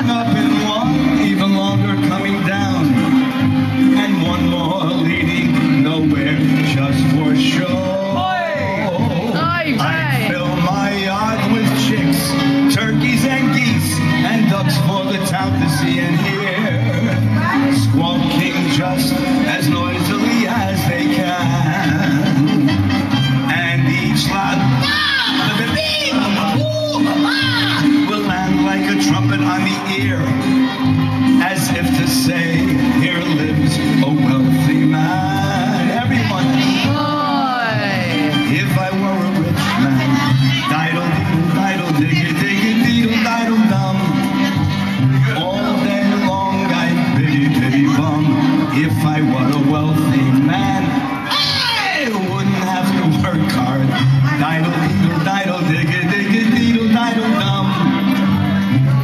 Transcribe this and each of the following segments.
going up and one even longer coming down, and one more leading nowhere just for show. I fill my yard with chicks, turkeys and geese, and ducks for the tout to see and hear, squawking just as noisily as they can. And each loud will land like a trumpet on the ear, as if to say, here lives a wealthy man. Everyone. If I were a rich man, diddle, diggy, diggy, diddle, diddle, dum. All day long I'd biddy, bum. If I were a wealthy man, I wouldn't have to work hard. Diddle, diggy, diggy, diddle, diddle, dum.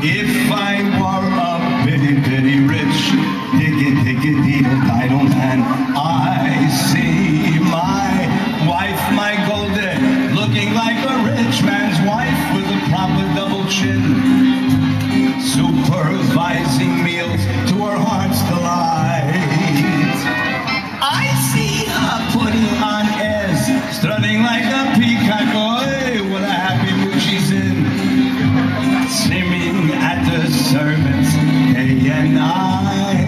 If I were a bitty, rich, diggy, diddle, diddle man, I see my wife, my golden, looking like a rich man's wife with a proper double chin, supervising meals to her heart's delight. I see her putting on airs, strutting like a peacock. Oh, what a happy mood she's in, singing at the servants day and night.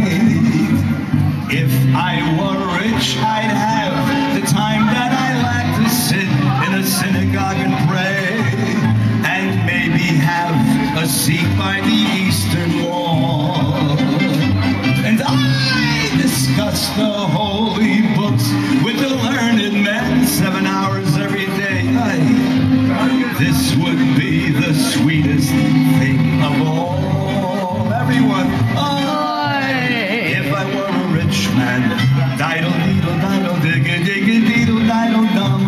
If I were rich, I'd have the time that I like to sit in a synagogue and pray, and maybe have a seat by the eastern wall. And I discuss the holy books with the learned men 7 hours every day. This would be the sweetest thing of all. Everyone, if I were a rich man, diddle, diggy, diggy, diddle, diddle, dum.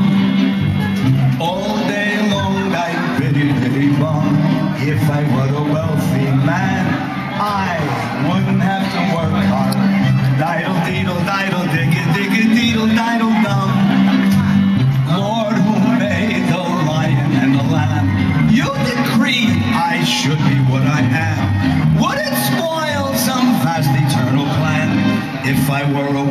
All day long I'd biddy, bum. If I were a wealthy man, I wouldn't have to work hard. Diddle, diggy, diggy, diddle, diddle, dum. Lord, who made the lion and the lamb, you decreed I should be what I am. Would it spoil some vast eternal plan if I were a